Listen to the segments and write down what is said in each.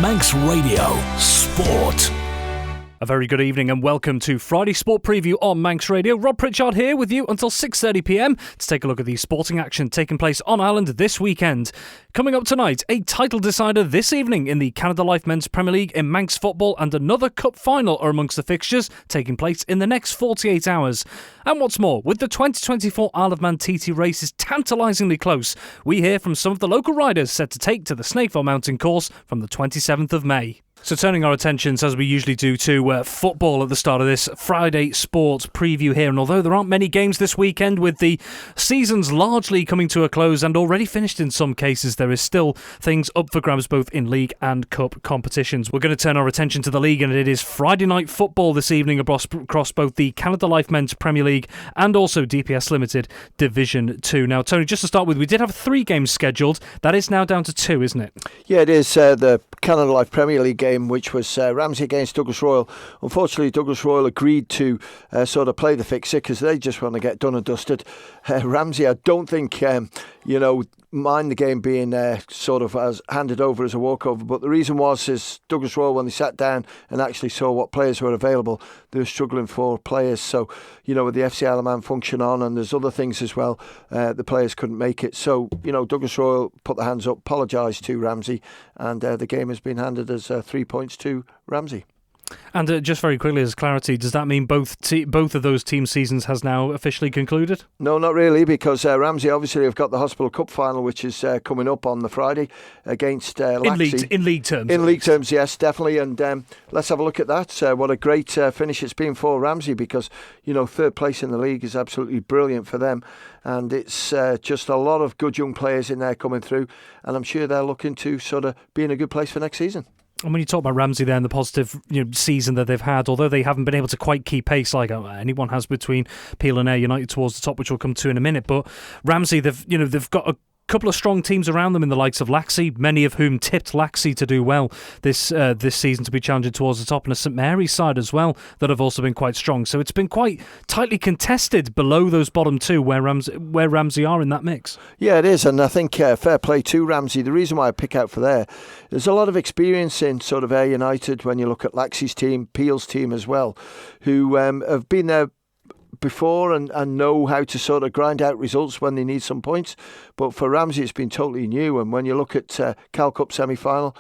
Manx Radio Sport. A very good evening and welcome to Friday Sport Preview on Manx Radio. Rob Pritchard here with you until 6:30pm to take a look at the sporting action taking place on Ireland this weekend. Coming up tonight, a title decider this evening in the Canada Life Men's Premier League in Manx football, and another cup final are amongst the fixtures taking place in the next 48 hours. And what's more, with the 2024 Isle of Man TT races tantalisingly close, we hear from some of the local riders set to take to the Snaefell Mountain Course from the 27th of May. So turning our attentions, as we usually do, to football at the start of this Friday Sports Preview here. And although there aren't many games this weekend, with the seasons largely coming to a close and already finished in some cases, there is still things up for grabs both in league and cup competitions. We're going to turn our attention to the league, and it is Friday night football this evening across both the Canada Life Men's Premier League and also DPS Limited Division 2. Now, Tony, just to start with, we did have 3 games scheduled. That is now down to 2, isn't it? Yeah, it is. The Canada Life Premier League game, which was Ramsey against Douglas Royal. Unfortunately, Douglas Royal agreed to sort of play the fixture because they just want to get done and dusted. Ramsey, I don't think, mind the game being sort of as handed over as a walkover, but the reason is Douglas Royal, when they sat down and actually saw what players were available, they were struggling for players. So, with the FC Isle of Man function on, and there's other things as well, the players couldn't make it. So, Douglas Royal put their hands up, apologised to Ramsey, and the game has been handed as 3 points to Ramsey. And just very quickly, as clarity, does that mean both of those team seasons has now officially concluded? No, not really, because Ramsey obviously have got the Hospital Cup final, which is coming up on the Friday against Laxey. In league terms? In league terms, yes, definitely. And let's have a look at that. What a great finish it's been for Ramsey, because, third place in the league is absolutely brilliant for them. And it's just a lot of good young players in there coming through. And I'm sure they're looking to sort of be in a good place for next season. And when you talk about Ramsey there and the positive season that they've had, although they haven't been able to quite keep pace like anyone has between Peel and Ayr United towards the top, which we'll come to in a minute, but Ramsey, they've got a couple of strong teams around them in the likes of Laxey, many of whom tipped Laxey to do well this season, to be challenging towards the top, and a St Mary's side as well that have also been quite strong. So it's been quite tightly contested below those bottom two where Ramsey are in that mix. Yeah, it is, and I think fair play to Ramsey. The reason why I pick out for there's a lot of experience in sort of Ayr United when you look at Laxey's team, Peel's team as well, who have been there before and know how to sort of grind out results when they need some points. But for Ramsey, it's been totally new. And when you look at Cal Cup semi-final,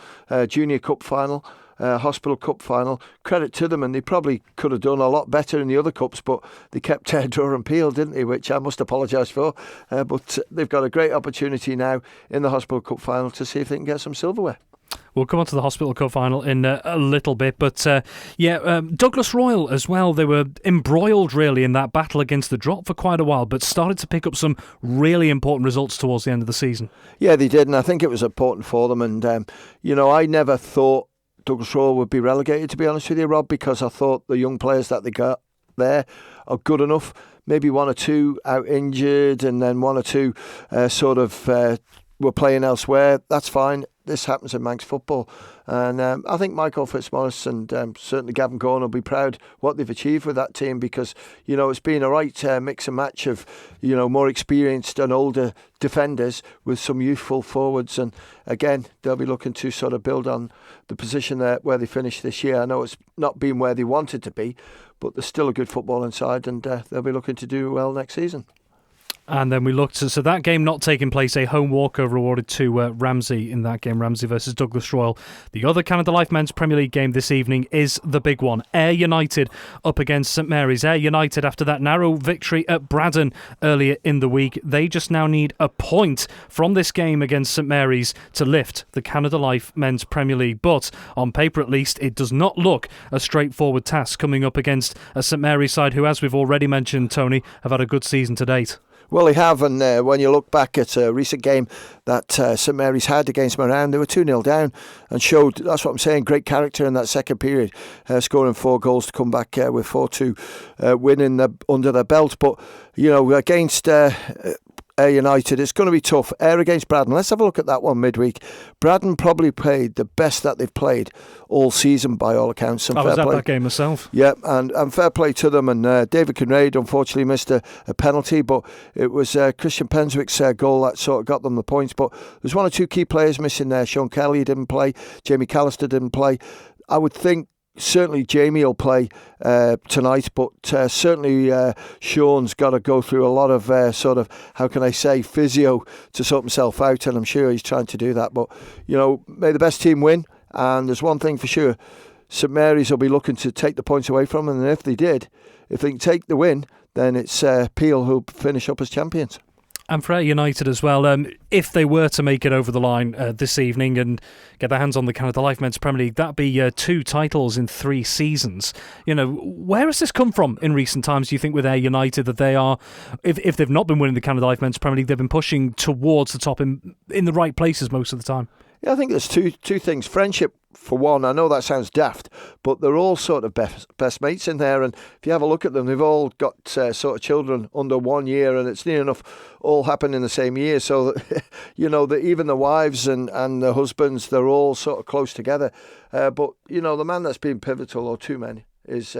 Junior Cup final, Hospital Cup final, credit to them, and they probably could have done a lot better in the other cups, but they kept Durham Peel, didn't they, which I must apologise for. But they've got a great opportunity now in the Hospital Cup final to see if they can get some silverware. We'll come on to the Hospital Cup final in a little bit, but Douglas Royal as well. They were embroiled really in that battle against the drop for quite a while, but started to pick up some really important results towards the end of the season. Yeah, they did, and I think it was important for them. And I never thought Douglas Royal would be relegated, to be honest with you, Rob, because I thought the young players that they got there are good enough. Maybe one or two out injured, and then one or two were playing elsewhere. That's fine. This happens in Manx football, and I think Michael Fitzmaurice and certainly Gavin Gorn will be proud what they've achieved with that team, because it's been a right mix and match of more experienced and older defenders with some youthful forwards, and again they'll be looking to sort of build on the position there where they finished this year. I know it's not been where they wanted to be, but there's still a good football inside, and they'll be looking to do well next season. And then we looked, so that game not taking place, a home walkover awarded to Ramsey in that game, Ramsey versus Douglas Royal. The other Canada Life Men's Premier League game this evening is the big one. Ayr United up against St Mary's. Ayr United, after that narrow victory at Braddon earlier in the week, they just now need a point from this game against St Mary's to lift the Canada Life Men's Premier League. But on paper at least, it does not look a straightforward task coming up against a St Mary's side who, as we've already mentioned, Tony, have had a good season to date. Well, they have, and when you look back at a recent game that St Mary's had against Moran, they were 2-0 down and showed, that's what I'm saying, great character in that second period, scoring 4 goals to come back with 4-2 winning under their belt. But, against Ayr United. It's going to be tough. Ayr against Braddon. Let's have a look at that one midweek. Braddon probably played the best that they've played all season by all accounts. I was at that game myself. Yeah, and fair play to them. And David Kinraid unfortunately missed a penalty, but it was Christian Penswick's goal that sort of got them the points. But there's one or two key players missing there. Sean Kelly didn't play. Jamie Callister didn't play. I would think certainly Jamie will play tonight, but certainly Sean's got to go through a lot of sort of, how can I say, physio to sort himself out, and I'm sure he's trying to do that. But, you know, may the best team win, and there's one thing for sure, St Mary's will be looking to take the points away from them, and if they can take the win, then it's Peel who'll finish up as champions. And for Ayr United as well, if they were to make it over the line this evening and get their hands on the Canada Life Men's Premier League, that'd be 2 titles in 3 seasons. You know, where has this come from in recent times, do you think, with Ayr United, that they are, if they've not been winning the Canada Life Men's Premier League, they've been pushing towards the top in the right places most of the time? Yeah, I think there's two things. Friendship, for one. I know that sounds daft, but they're all sort of best mates in there. And if you have a look at them, they've all got sort of children under 1 year, and it's near enough all happen in the same year. So, you know, that even the wives and the husbands, they're all sort of close together. But, you know, the man that's been pivotal, or 2 men, is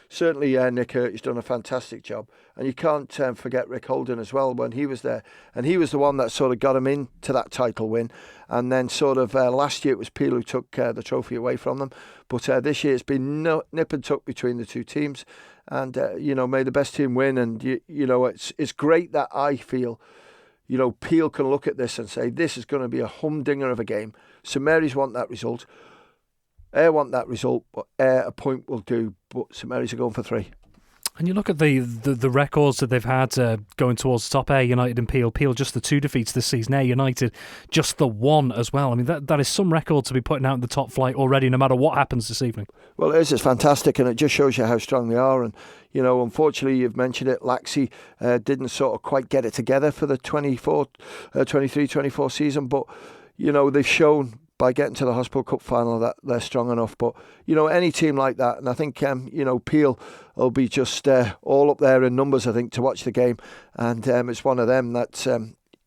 certainly Nick Hurt. He's done a fantastic job. And you can't forget Rick Holden as well when he was there. And he was the one that sort of got him into that title win. And then sort of last year it was Peel who took the trophy away from them. But this year it's been nip and tuck between the 2 teams. And, you know, may the best team win. And, you know, it's great that I feel, you know, Peel can look at this and say, this is going to be a humdinger of a game. St Mary's want that result. Ayr want that result, but Ayr a point will do. But St Mary's are going for 3. And you look at the records that they've had going towards the top. Ayr United and Peel. Peel just the 2 defeats this season. Ayr United just the 1 as well. I mean, that is some record to be putting out in the top flight already, no matter what happens this evening. Well, it is. It's fantastic, and it just shows you how strong they are. And, you know, unfortunately, you've mentioned it, Laxey didn't sort of quite get it together for the 23-24 season. But, you know, they've shown by getting to the Hospital Cup final that they're strong enough. But, you know, any team like that, and I think, you know, Peel will be just all up there in numbers, I think, to watch the game. And it's one of them that,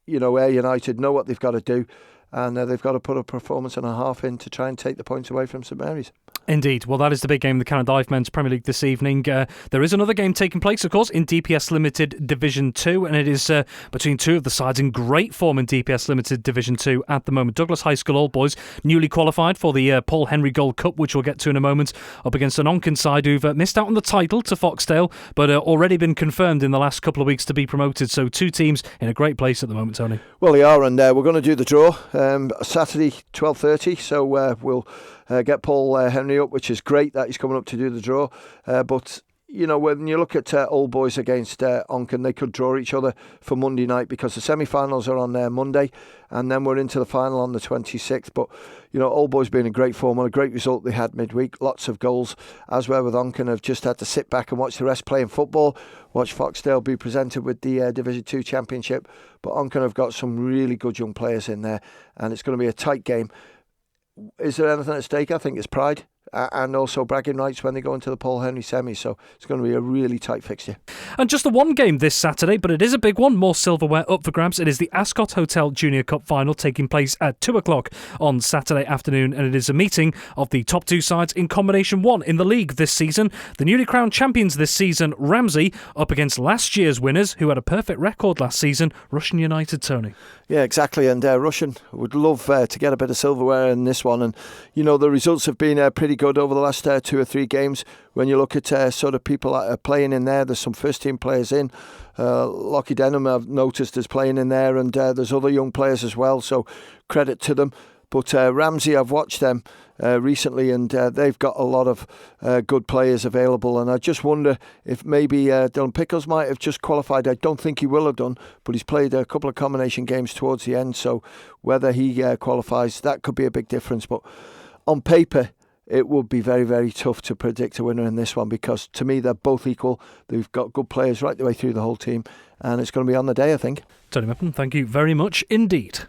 you know, Ayr United know what they've got to do, and they've got to put a performance and a half in to try and take the points away from St Mary's. Indeed. Well, that is the big game in the Canada Life Men's Premier League this evening. There is another game taking place, of course, in DPS Limited Division 2, and it is between 2 of the sides in great form in DPS Limited Division 2 at the moment. Douglas High School Old Boys, newly qualified for the Paul Henry Gold Cup, which we'll get to in a moment, up against an Onken side who've missed out on the title to Foxdale, but already been confirmed in the last couple of weeks to be promoted. So 2 teams in a great place at the moment, Tony. Well, they are, and we're going to do the draw Saturday, 12:30, so we'll get Paul Henry up, which is great that he's coming up to do the draw. But, you know, when you look at Old Boys against Onken, they could draw each other for Monday night because the semi-finals are on Monday, and then we're into the final on the 26th. But, you know, Old Boys being in great form, and a great result they had midweek, lots of goals, as well with Onken have just had to sit back and watch the rest playing football, watch Foxdale be presented with the Division 2 Championship. But Onken have got some really good young players in there, and it's going to be a tight game. Is there anything at stake? I think it's pride and also bragging rights when they go into the Paul Henry semi. So it's going to be a really tight fixture. And just the one game this Saturday, but it is a big one. More silverware up for grabs. It is the Ascot Hotel Junior Cup final taking place at 2 o'clock on Saturday afternoon, and it is a meeting of the top 2 sides in Combination 1 in the league this season. The newly crowned champions this season, Ramsey, up against last year's winners who had a perfect record last season, Russian United, Tony. Yeah, exactly. And Russian would love to get a bit of silverware in this one. And, you know, the results have been pretty good over the last 2 or 3 games. When you look at sort of people that are playing in there, there's some first-team players in. Lockie Denham, I've noticed, is playing in there. And there's other young players as well, so credit to them. But Ramsey, I've watched them recently, and they've got a lot of good players available. And I just wonder if maybe Dylan Pickles might have just qualified. I don't think he will have done, but he's played a couple of combination games towards the end. So whether he qualifies, that could be a big difference. But on paper, it would be very, very tough to predict a winner in this one, because to me, they're both equal. They've got good players right the way through the whole team, and it's going to be on the day, I think. Tony Meppen, thank you very much indeed.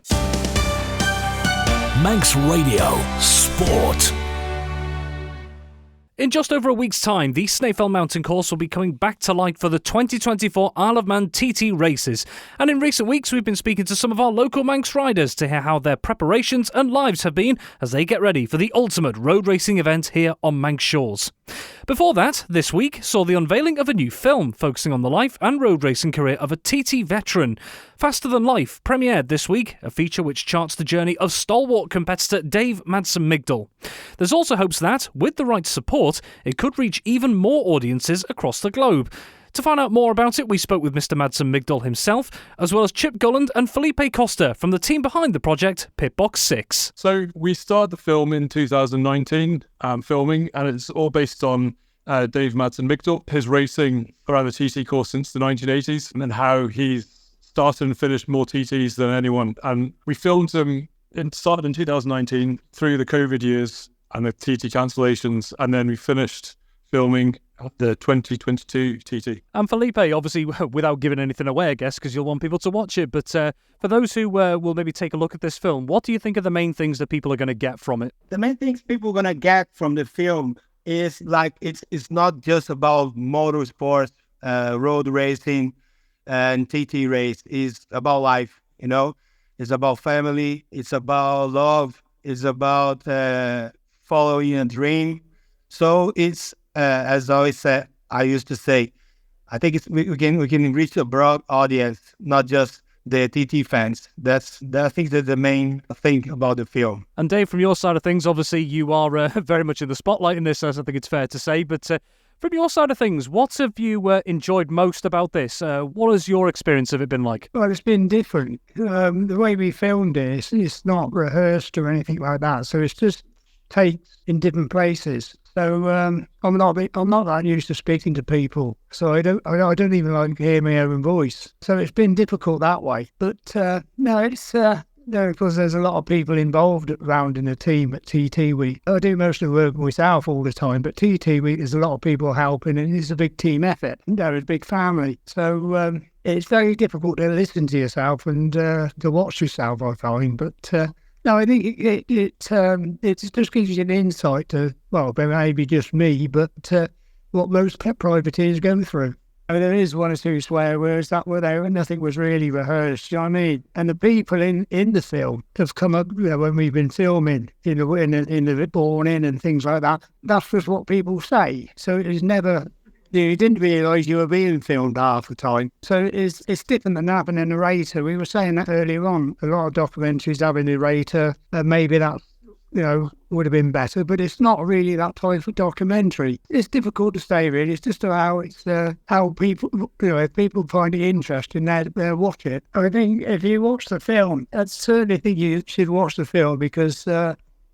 Manx Radio Sport. In just over a week's time, the Snaefell Mountain Course will be coming back to light for the 2024 Isle of Man TT races. And in recent weeks, we've been speaking to some of our local Manx riders to hear how their preparations and lives have been as they get ready for the ultimate road racing event here on Manx shores. Before that, this week saw the unveiling of a new film focusing on the life and road racing career of a TT veteran. Faster Than Life premiered this week, a feature which charts the journey of stalwart competitor Dave Madsen-Migdal. There's also hopes that, with the right support, it could reach even more audiences across the globe. To find out more about it, we spoke with Mr. Madsen-Migdal himself, as well as Chip Gulland and Felipe Costa from the team behind the project, Pitbox 6. So we started the film in 2019, filming, and it's all based on Dave Madsen-Migdal, his racing around the TT course since the 1980s, and how he's started and finished more TTs than anyone. And we filmed him, started in 2019 through the COVID years and the TT cancellations, and then we finished filming the 2022 TT. And Felipe, obviously, without giving anything away, I guess, because you'll want people to watch it, but for those who will maybe take a look at this film, what do you think are the main things that people are going to get from it? The main things people are going to get from the film is like it's not just about motorsports, road racing, and TT race. It's about life, you know. It's about family. It's about love. It's about following a dream. So it's as I always said, I used to say, I think we can reach a broad audience, not just the TT fans. I think that's the main thing about the film. And Dave, from your side of things, obviously you are very much in the spotlight in this, as I think it's fair to say. But from your side of things, what have you enjoyed most about this? What has your experience of it been like? Well, it's been different. The way we filmed it, it's not rehearsed or anything like that. So it's just takes in different places. So I'm not that used to speaking to people, so I don't even like to hear my own voice. So it's been difficult that way. But no, it's because there's a lot of people involved around in the team at TT Week. I do most of the work myself all the time, but TT Week there's a lot of people helping, and it's a big team effort. They're a big family, so it's very difficult to listen to yourself and to watch yourself, I find. But no, I think it just gives you an insight to, well, maybe just me, but what most privateers go through. I mean, there is one or two swear words that were there, and nothing was really rehearsed, you know what I mean? And the people in the film have come up, you know, when we've been filming, in the born in and things like that. That's just what people say. So it is never... You didn't realise you were being filmed half the time. So it's different than having a narrator. We were saying that earlier on. A lot of documentaries have a narrator, and maybe that, you know, would have been better, but it's not really that type of documentary. It's difficult to say, really. It's just how people, you know, if people find it interesting, they'll watch it. I think if you watch the film, I certainly think you should watch the film because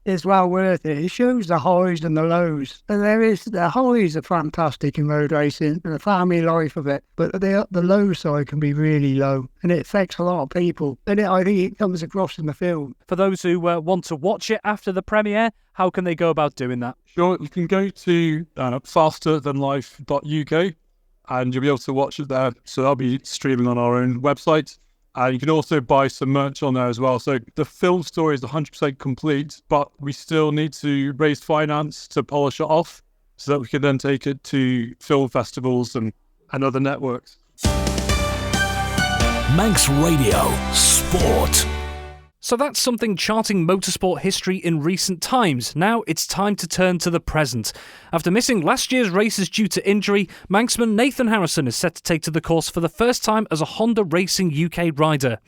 it's well worth it. It shows the highs and the lows. And the highs are fantastic in road racing and the family life of it. But the low side can be really low and it affects a lot of people. And I think it comes across in the film. For those who want to watch it after the premiere, how can they go about doing that? Sure, you can go to fasterthanlife.uk and you'll be able to watch it there. So that'll be streaming on our own website. You can also buy some merch on there as well. So the film story is 100% complete, but we still need to raise finance to polish it off so that we can then take it to film festivals and other networks. Manx Radio Sport. So that's something charting motorsport history in recent times. Now it's time to turn to the present. After missing last year's races due to injury, Manxman Nathan Harrison is set to take to the course for the first time as a Honda Racing UK rider.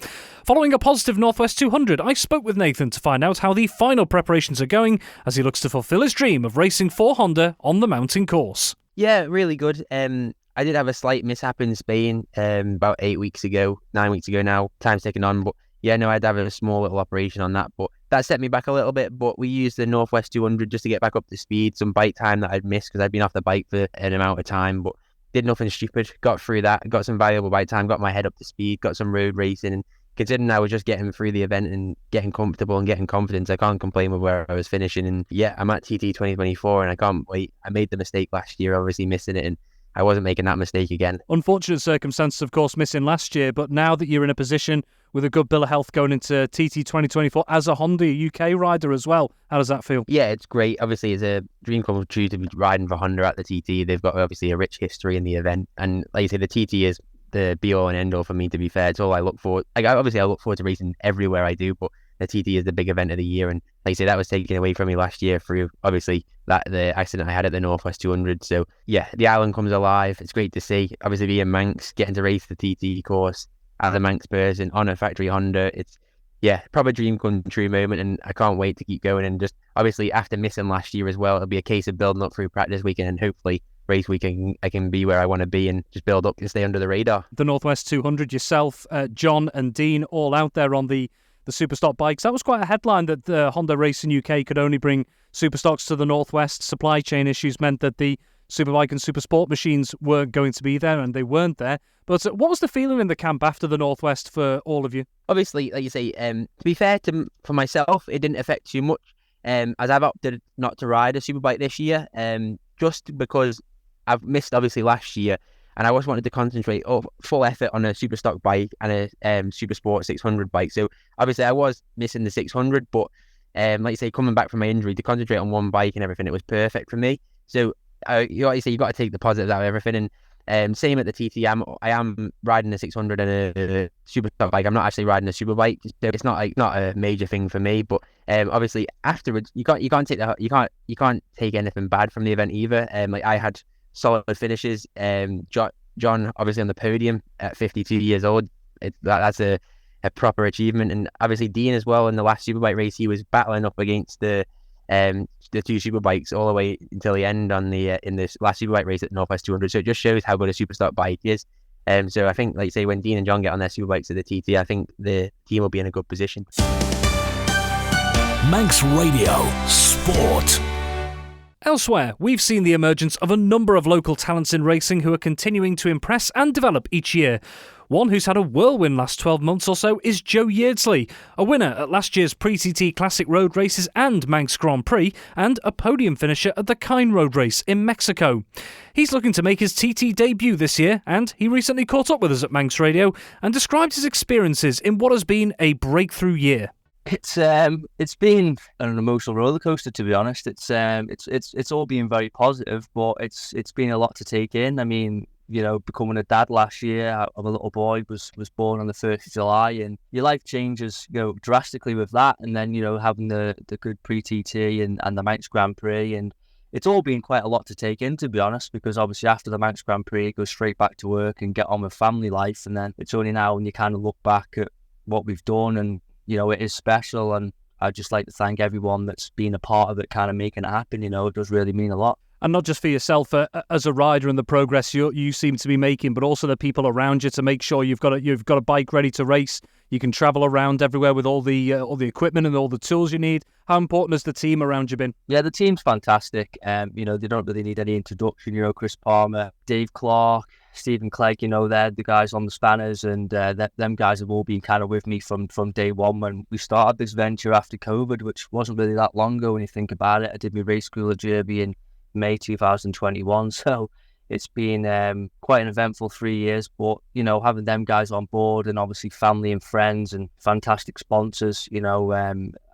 Following a positive Northwest 200, I spoke with Nathan to find out how the final preparations are going as he looks to fulfil his dream of racing for Honda on the mountain course. Yeah, really good. I did have a slight mishap in Spain about 9 weeks ago now. Time's ticking on, but yeah, no, I'd have a small little operation on that, but that set me back a little bit. But we used the Northwest 200 just to get back up to speed, some bike time that I'd missed because I'd been off the bike for an amount of time, but did nothing stupid, got through that, got some valuable bike time, got my head up to speed, got some road racing, and considering I was just getting through the event and getting comfortable and getting confidence, I can't complain with where I was finishing. And yeah, I'm at TT 2024 and I can't wait. I made the mistake last year, obviously missing it, and I wasn't making that mistake again. Unfortunate circumstances, of course, missing last year, but now that you're in a position with a good bill of health going into TT 2024 as a Honda UK rider as well. How does that feel? Yeah, it's great. Obviously, it's a dream come true to be riding for Honda at the TT. They've got obviously a rich history in the event, and like you say, the TT is the be all and end all for me. To be fair, it's all I look forward. I look forward to racing everywhere I do, but the TT is the big event of the year, and like I say, that was taken away from me last year through obviously the accident I had at the Northwest 200. So yeah, the island comes alive. It's great to see. Obviously, being Manx, getting to race the TT course as a Manx person on a factory Honda, it's proper dream come true moment, and I can't wait to keep going. And just obviously after missing last year as well, it'll be a case of building up through practice weekend, and hopefully race weekend I can be where I want to be and just build up and stay under the radar. The Northwest 200, yourself, John and Dean, all out there on the Superstock bikes. That was quite a headline that the Honda Racing UK could only bring Superstocks to the Northwest. Supply chain issues meant that the Superbike and Supersport machines weren't going to be there, and they weren't there. But what was the feeling in the camp after the Northwest for all of you? Obviously, like you say, to be fair for myself, it didn't affect too much, as I've opted not to ride a Superbike this year, just because I've missed obviously last year, and I just wanted to concentrate full effort on a Superstock bike and a Supersport 600 bike. So obviously I was missing the 600, but like you say, coming back from my injury, to concentrate on one bike and everything, it was perfect for me. So like you say, you've got to take the positives out of everything. And same at the TT, I am riding a 600 and a Superstock bike. I'm not actually riding a Superbike, so it's not a major thing for me. But obviously afterwards, you can't take anything bad from the event either. Like I had solid finishes. John obviously on the podium at 52 years old. That's a proper achievement. And obviously Dean as well in the last Superbike race, he was battling up against the two Superbikes all the way until the end on in this last Superbike race at Northwest 200. So it just shows how good a Superstock bike is. So I think, like you say, when Dean and John get on their Superbikes at the TT, I think the team will be in a good position. Manx Radio Sport. Elsewhere, we've seen the emergence of a number of local talents in racing who are continuing to impress and develop each year. One who's had a whirlwind last 12 months or so is Joe Yeardsley, a winner at last year's Pre-TT Classic Road Races and Manx Grand Prix, and a podium finisher at the Kine Road Race in Mexico. He's looking to make his TT debut this year, and he recently caught up with us at Manx Radio and described his experiences in what has been a breakthrough year. It's been an emotional roller coaster, to be honest. It's all been very positive, but it's been a lot to take in. I mean, you know, becoming a dad last year of a little boy was born on the 1st of July, and your life changes, you know, drastically with that. And then, you know, having the good pre-TT and the Manx Grand Prix, and it's all been quite a lot to take in, to be honest, because obviously after the Manx Grand Prix, go straight back to work and get on with family life. And then it's only now when you kind of look back at what we've done, and you know, it is special, and I'd just like to thank everyone that's been a part of it, kind of making it happen. You know, it does really mean a lot. And not just for yourself as a rider and the progress you seem to be making, but also the people around you to make sure you've got a bike ready to race. You can travel around everywhere with all the equipment and all the tools you need. How important has the team around you been? Yeah, the team's fantastic. You know, they don't really need any introduction. You know, Chris Palmer, Dave Clark, Stephen Clegg, you know, they're the guys on the spanners, and them guys have all been kind of with me from day one when we started this venture after COVID, which wasn't really that long ago when you think about it. I did my race school at Derby in May 2021, so it's been quite an eventful 3 years. But you know, having them guys on board, and obviously family and friends and fantastic sponsors, you know,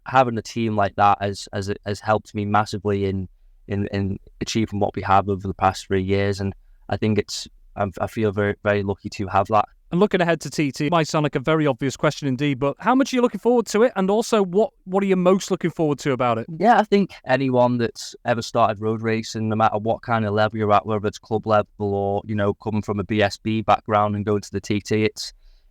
having a team like that has helped me massively in achieving what we have over the past 3 years, and I think I feel very, very lucky to have that. And looking ahead to TT, might sound like a very obvious question indeed, but how much are you looking forward to it? And also, what are you most looking forward to about it? Yeah, I think anyone that's ever started road racing, no matter what kind of level you're at, whether it's club level or, you know, coming from a BSB background and going to the TT,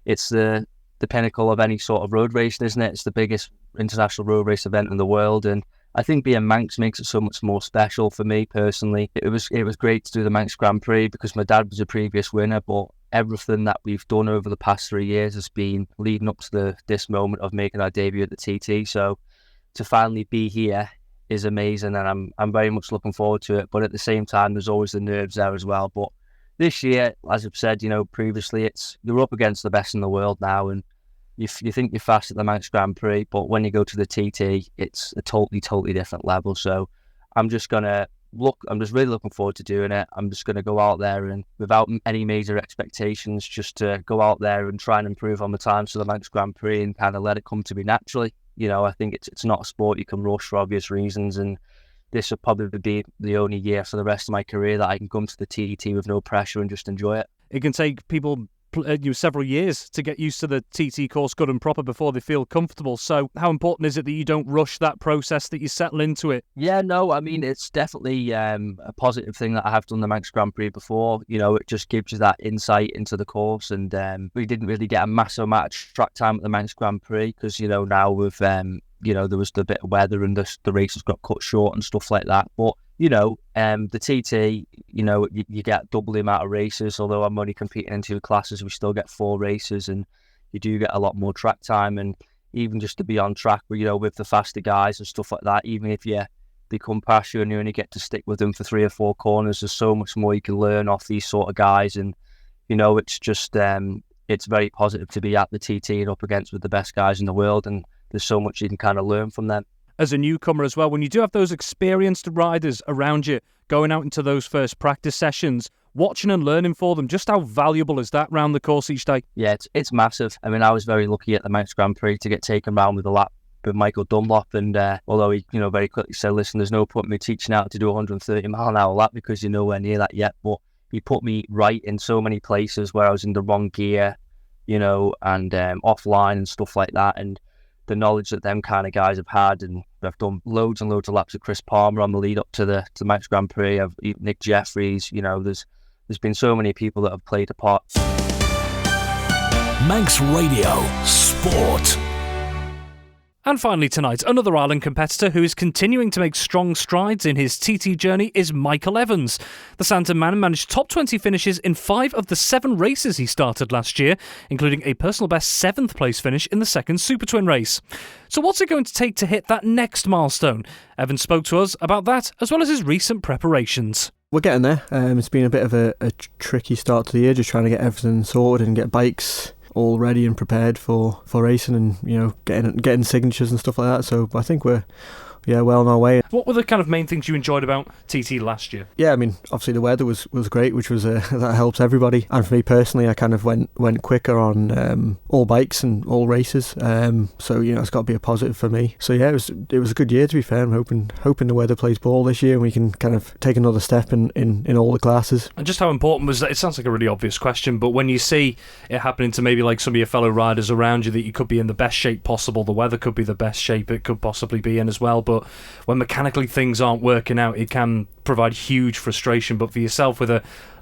it's the pinnacle of any sort of road racing, isn't it? It's the biggest international road race event in the world, and I think being Manx makes it so much more special for me personally. It was great to do the Manx Grand Prix because my dad was a previous winner, but everything that we've done over the past 3 years has been leading up to this moment of making our debut at the TT. So to finally be here is amazing, and I'm very much looking forward to it. But at the same time, there's always the nerves there as well. But this year, as I've said, you know, previously, you're up against the best in the world now, and you think you're fast at the Manx Grand Prix, but when you go to the TT, it's a totally different level. So I'm just gonna I'm just really looking forward to doing it. I'm just going to go out there and without any major expectations, just to go out there and try and improve on the times for the Manx Grand Prix and kind of let it come to me naturally. I think it's not a sport you can rush for obvious reasons, and this will probably be the only year for the rest of my career that I can come to the TT with no pressure and just enjoy it. It can take people several years to get used to the TT course good and proper before they feel comfortable. So how important is it that you don't rush that process, that you settle into it? Yeah, no, I mean, it's definitely a positive thing that I have done the Manx Grand Prix before. It just gives you that insight into the course, and we didn't really get a massive amount of track time at the Manx Grand Prix because, now with, there was the bit of weather and the races got cut short and stuff like that. But the TT, you get double the amount of races. Although I'm only competing in 2 classes, we still get 4 races, and you do get a lot more track time. And even just to be on track, with the faster guys and stuff like that, even if you become past you and you only get to stick with them for 3 or 4 corners, there's so much more you can learn off these sort of guys. And it's just it's very positive to be at the TT and up against with the best guys in the world, and there's so much you can kind of learn from them. As a newcomer as well, when you do have those experienced riders around you going out into those first practice sessions, watching and learning for them, just how valuable is that round the course each day? Yeah, it's massive. I mean, I was very lucky at the Manx Grand Prix to get taken round with a lap with Michael Dunlop, and although he very quickly said, listen, there's no point in me teaching out to do a 130 mile an hour lap because you're nowhere near that yet, but he put me right in so many places where I was in the wrong gear, and offline and stuff like that. And the knowledge that them kind of guys have had, and I've done loads and loads of laps with Chris Palmer on the lead up to the Manx Grand Prix. I've Nick Jeffries. There's been so many people that have played a part. Manx Radio Sport. And finally tonight, another Ireland competitor who is continuing to make strong strides in his TT journey is Michael Evans. The Santon man managed top 20 finishes in 5 of the 7 races he started last year, including a personal best 7th place finish in the second Super Twin race. So what's it going to take to hit that next milestone? Evans spoke to us about that, as well as his recent preparations. We're getting there. It's been a bit of a tricky start to the year, just trying to get everything sorted and get bikes all ready and prepared for racing, and getting signatures and stuff like that. So I think we're well on our way. What were the kind of main things you enjoyed about TT last year? Yeah, I mean, obviously the weather was great, which was that helps everybody. And for me personally, I kind of went quicker on all bikes and all races. So it's got to be a positive for me. So yeah, it was a good year, to be fair. I'm hoping the weather plays ball this year and we can kind of take another step in all the classes. And just how important was that? It sounds like a really obvious question, but when you see it happening to maybe like some of your fellow riders around you, that you could be in the best shape possible, the weather could be the best shape it could possibly be in as well. But when mechanically things aren't working out, it can provide huge frustration. But for yourself, with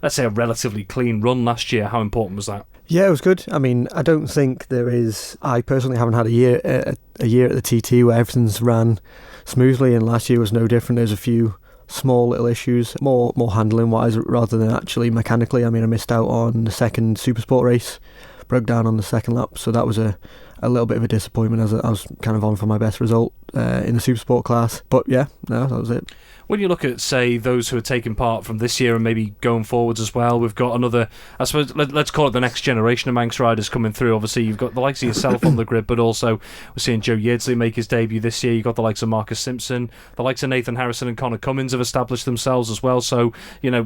let's say a relatively clean run last year, how important was that? Yeah, it was good. I mean, I don't think I personally haven't had a year at the TT where everything's ran smoothly, and last year was no different. There's a few small little issues, more handling wise rather than actually mechanically. I mean, I missed out on the second Supersport race, broke down on the second lap, so that was a little bit of a disappointment, as I was kind of on for my best result in the Supersport class. But yeah, no, that was it. When you look at, say, those who are taking part from this year and maybe going forwards as well, we've got another, I suppose, let's call it the next generation of Manx riders coming through. Obviously, you've got the likes of yourself on the grid, but also we're seeing Joe Yeardsley make his debut this year. You've got the likes of Marcus Simpson, the likes of Nathan Harrison and Connor Cummins have established themselves as well. So,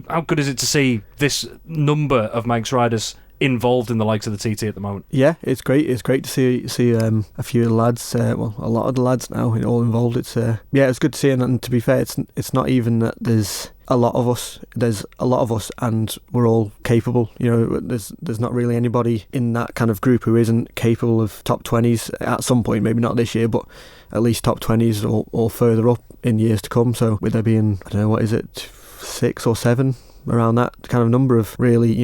how good is it to see this number of Manx riders involved in the likes of the TT at the moment? Yeah, it's great. It's great to see a few of the lads, a lot of the lads now all involved. It's good to see, and to be fair, it's not even that there's a lot of us. There's a lot of us, and we're all capable. There's not really anybody in that kind of group who isn't capable of top 20s at some point. Maybe not this year, but at least top 20s or further up in years to come. So with there being, I don't know, what is it, 6 or 7? Around that kind of number of really,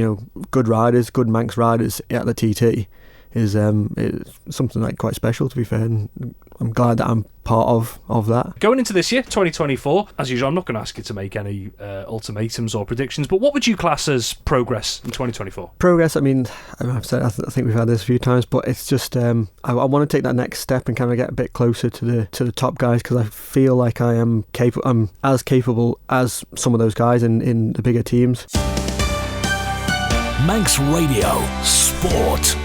good riders, good Manx riders at the TT is something like quite special, to be fair, and I'm glad that I'm part of that. Going into this year, 2024, as usual, I'm not going to ask you to make any ultimatums or predictions, but what would you class as progress in 2024? Progress, I mean, I've said, I think we've had this a few times, but it's just I want to take that next step and kind of get a bit closer to the top guys, because I feel like I'm as capable as some of those guys in the bigger teams. Manx Radio Sport.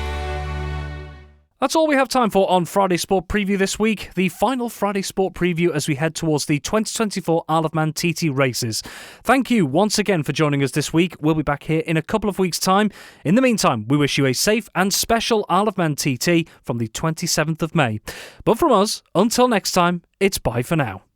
That's all we have time for on Friday Sport Preview this week. The final Friday Sport Preview as we head towards the 2024 Isle of Man TT races. Thank you once again for joining us this week. We'll be back here in a couple of weeks' time. In the meantime, we wish you a safe and special Isle of Man TT from the 27th of May. But from us, until next time, it's bye for now.